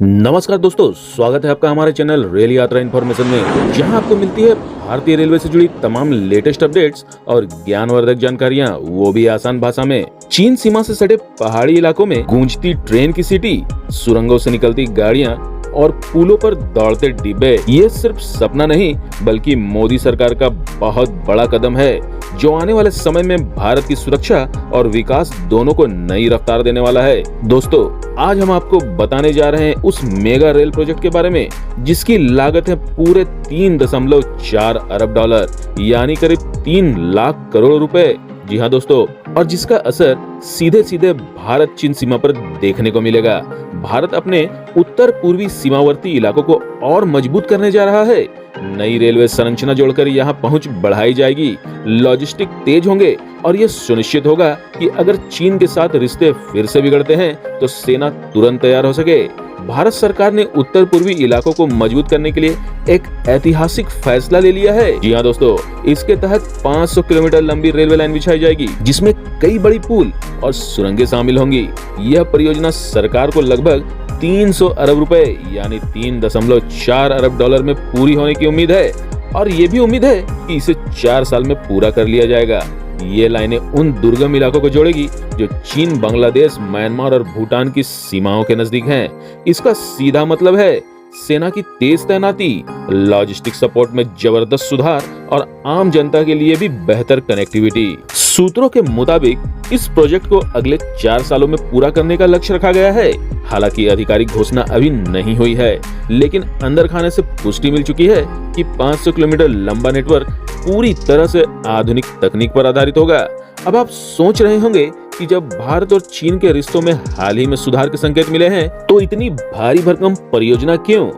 नमस्कार दोस्तों, स्वागत है आपका हमारे चैनल रेल यात्रा इन्फॉर्मेशन में, जहां आपको मिलती है भारतीय रेलवे से जुड़ी तमाम लेटेस्ट अपडेट्स और ज्ञानवर्धक जानकारियां, वो भी आसान भाषा में। चीन सीमा से सटे पहाड़ी इलाकों में गूंजती ट्रेन की सीटी, सुरंगों से निकलती गाड़ियां और पुलों पर दौड़ते डिब्बे, ये सिर्फ सपना नहीं बल्कि मोदी सरकार का बहुत बड़ा कदम है, जो आने वाले समय में भारत की सुरक्षा और विकास दोनों को नई रफ्तार देने वाला है। दोस्तों, आज हम आपको बताने जा रहे हैं उस मेगा रेल प्रोजेक्ट के बारे में जिसकी लागत है पूरे 3.4 अरब डॉलर, यानी करीब 3 लाख करोड़ रुपए। जी हाँ दोस्तों, और जिसका असर सीधे सीधे भारत चीन सीमा पर देखने को मिलेगा। भारत अपने उत्तर पूर्वी सीमावर्ती इलाकों को और मजबूत करने जा रहा है। नई रेलवे संरचना जोड़कर यहाँ पहुंच बढ़ाई जाएगी, लॉजिस्टिक तेज होंगे और ये सुनिश्चित होगा कि अगर चीन के साथ रिश्ते फिर से बिगड़ते हैं तो सेना तुरंत तैयार हो सके। भारत सरकार ने उत्तर पूर्वी इलाकों को मजबूत करने के लिए एक ऐतिहासिक फैसला ले लिया है। जी हाँ दोस्तों, इसके तहत 500 किलोमीटर लंबी रेलवे लाइन बिछाई जाएगी, जिसमें कई बड़ी पुल और सुरंगें शामिल होंगी। यह परियोजना सरकार को लगभग 300 अरब रुपए यानी 3.4 अरब डॉलर में पूरी होने की उम्मीद है, और ये भी उम्मीद है कि इसे 4 साल में पूरा कर लिया जाएगा। ये लाइनें उन दुर्गम इलाकों को जोड़ेगी जो चीन, बांग्लादेश, म्यांमार और भूटान की सीमाओं के नजदीक हैं। इसका सीधा मतलब है सेना की तेज तैनाती, लॉजिस्टिक सपोर्ट में जबरदस्त सुधार और आम जनता के लिए भी बेहतर कनेक्टिविटी। सूत्रों के मुताबिक इस प्रोजेक्ट को अगले 4 सालों में पूरा करने का लक्ष्य रखा गया है। हालांकि आधिकारिक घोषणा अभी नहीं हुई है, लेकिन अंदर खाने से पुष्टि मिल चुकी है कि 500 किलोमीटर लंबा नेटवर्क पूरी तरह से आधुनिक तकनीक पर आधारित होगा। अब आप सोच रहे होंगे कि जब भारत और चीन के रिश्तों में हाल ही में सुधार के संकेत मिले हैं, तो इतनी भारी भरकम परियोजना क्यों?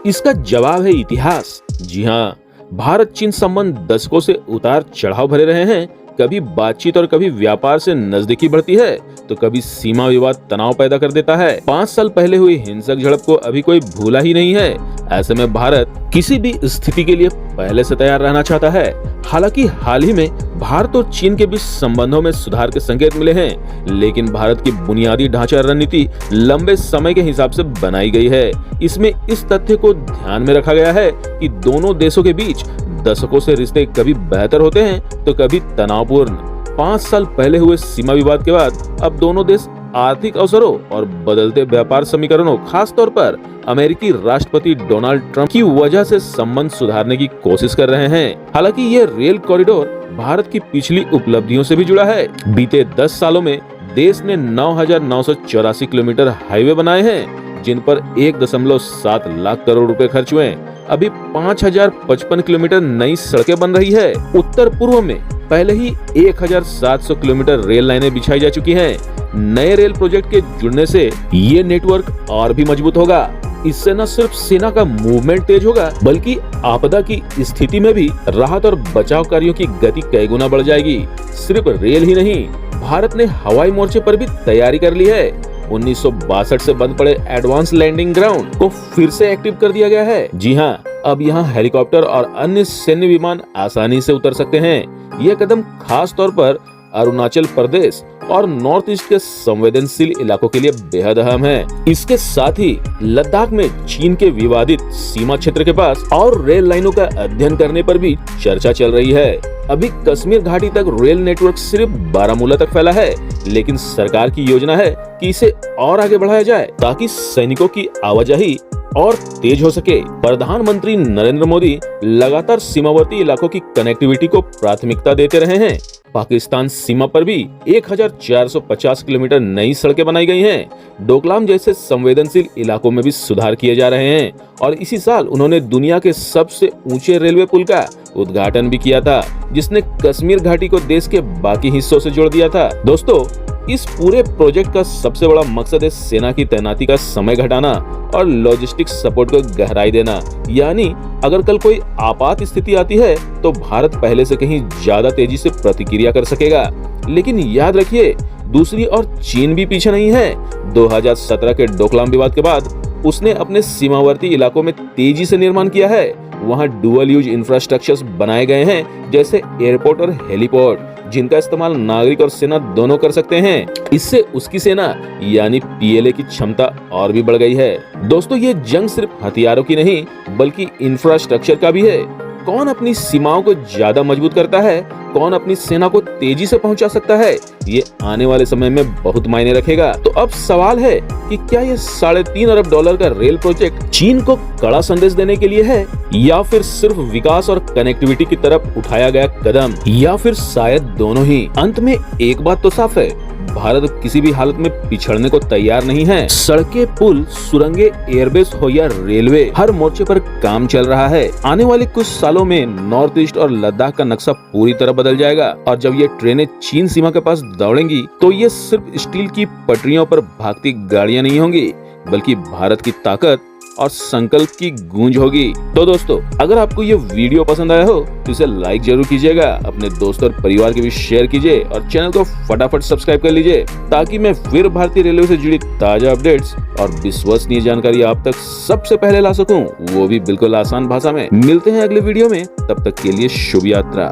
इसका जवाब है इतिहास। जी हाँ, भारत चीन संबंध दशकों से उतार चढ़ाव भरे रहे हैं। कभी बातचीत और कभी व्यापार से नजदीकी बढ़ती है, तो कभी सीमा विवाद तनाव पैदा कर देता है। 5 साल पहले हुई हिंसक झड़प को अभी कोई भूला ही नहीं है। ऐसे में भारत किसी भी स्थिति के लिए पहले से तैयार रहना चाहता है। हालांकि हाल ही में भारत और चीन के बीच संबंधों में सुधार के संकेत मिले हैं, लेकिन भारत की बुनियादी ढांचा रणनीति लंबे समय के हिसाब से बनाई गई है। इसमें इस तथ्य को ध्यान में रखा गया है कि दोनों देशों के बीच दशकों से रिश्ते कभी बेहतर होते हैं तो कभी तनावपूर्ण। 5 साल पहले हुए सीमा विवाद के बाद अब दोनों देश आर्थिक अवसरों और बदलते व्यापार समीकरणों, खास तौर पर अमेरिकी राष्ट्रपति डोनाल्ड ट्रंप की वजह से संबंध सुधारने की कोशिश कर रहे हैं। हालांकि ये रेल कॉरिडोर भारत की पिछली उपलब्धियों से भी जुड़ा है। बीते 10 सालों में देश ने 9,984 किलोमीटर हाईवे बनाए हैं, जिन पर 1.7 लाख करोड़ रुपए खर्च हुए। अभी 5,055 किलोमीटर नई सड़कें बन रही है। उत्तर पूर्व में पहले ही 1,700 किलोमीटर रेल लाइनें बिछाई जा चुकी हैं। नए रेल प्रोजेक्ट के जुड़ने से ये नेटवर्क और भी मजबूत होगा। इससे न सिर्फ सेना का मूवमेंट तेज होगा, बल्कि आपदा की स्थिति में भी राहत और बचाव कार्यों की गति कई गुना बढ़ जाएगी। सिर्फ रेल ही नहीं, भारत ने हवाई मोर्चे पर भी तैयारी कर ली है। 1962 से बंद पड़े एडवांस लैंडिंग ग्राउंड को फिर से एक्टिव कर दिया गया है। जी हाँ, अब यहाँ हेलीकॉप्टर और अन्य सैन्य विमान आसानी से उतर सकते हैं। यह कदम खास तौर पर अरुणाचल प्रदेश और नॉर्थ ईस्ट के संवेदनशील इलाकों के लिए बेहद अहम है। इसके साथ ही लद्दाख में चीन के विवादित सीमा क्षेत्र के पास और रेल लाइनों का अध्ययन करने पर भी चर्चा चल रही है। अभी कश्मीर घाटी तक रेल नेटवर्क सिर्फ बारामूला तक फैला है, लेकिन सरकार की योजना है कि इसे और आगे बढ़ाया जाए ताकि सैनिकों की आवाजाही और तेज हो सके। प्रधानमंत्री नरेंद्र मोदी लगातार सीमावर्ती इलाकों की कनेक्टिविटी को प्राथमिकता देते रहे हैं। पाकिस्तान सीमा पर भी 1,450 किलोमीटर नई सड़कें बनाई गई हैं। डोकलाम जैसे संवेदनशील इलाकों में भी सुधार किए जा रहे हैं, और इसी साल उन्होंने दुनिया के सबसे ऊंचे रेलवे पुल का उद्घाटन भी किया था, जिसने कश्मीर घाटी को देश के बाकी हिस्सों से जोड़ दिया था। दोस्तों, इस पूरे प्रोजेक्ट का सबसे बड़ा मकसद है सेना की तैनाती का समय घटाना और लॉजिस्टिक सपोर्ट को गहराई देना। यानी अगर कल कोई आपात स्थिति आती है तो भारत पहले से कहीं ज्यादा तेजी से प्रतिक्रिया कर सकेगा। लेकिन याद रखिए, दूसरी ओर चीन भी पीछे नहीं है। 2017 के डोकलाम विवाद के बाद उसने अपने सीमावर्ती इलाकों में तेजी से निर्माण किया है। वहाँ डुअल यूज इंफ्रास्ट्रक्चर्स बनाए गए हैं, जैसे एयरपोर्ट और हेलीपोर्ट, जिनका इस्तेमाल नागरिक और सेना दोनों कर सकते हैं। इससे उसकी सेना यानी पीएलए की क्षमता और भी बढ़ गई है। दोस्तों, ये जंग सिर्फ हथियारों की नहीं बल्कि इंफ्रास्ट्रक्चर का भी है। कौन अपनी सीमाओं को ज्यादा मजबूत करता है, कौन अपनी सेना को तेजी से पहुंचा सकता है, ये आने वाले समय में बहुत मायने रखेगा। तो अब सवाल है कि क्या ये $3.5 अरब का रेल प्रोजेक्ट चीन को कड़ा संदेश देने के लिए है, या फिर सिर्फ विकास और कनेक्टिविटी की तरफ उठाया गया कदम, या फिर शायद दोनों ही। अंत में एक बात तो साफ है, भारत किसी भी हालत में पिछड़ने को तैयार नहीं है। सड़कें, पुल, सुरंगें, एयरबेस हो या रेलवे, हर मोर्चे पर काम चल रहा है। आने वाले कुछ सालों में नॉर्थ ईस्ट और लद्दाख का नक्शा पूरी तरह बदल जाएगा। और जब ये ट्रेनें चीन सीमा के पास दौड़ेंगी तो ये सिर्फ स्टील की पटरियों पर भागती गाड़ियां नहीं होंगी, बल्कि भारत की ताकत और संकल्प की गूंज होगी। तो दोस्तों, अगर आपको ये वीडियो पसंद आया हो तो इसे लाइक जरूर कीजिएगा, अपने दोस्त और परिवार के बीच शेयर कीजिए और चैनल को फटाफट सब्सक्राइब कर लीजिए, ताकि मैं फिर भारतीय रेलवे से जुड़ी ताजा अपडेट्स और विश्वसनीय जानकारी आप तक सबसे पहले ला सकूं, वो भी बिल्कुल आसान भाषा में। मिलते हैं अगले वीडियो में, तब तक के लिए शुभ यात्रा।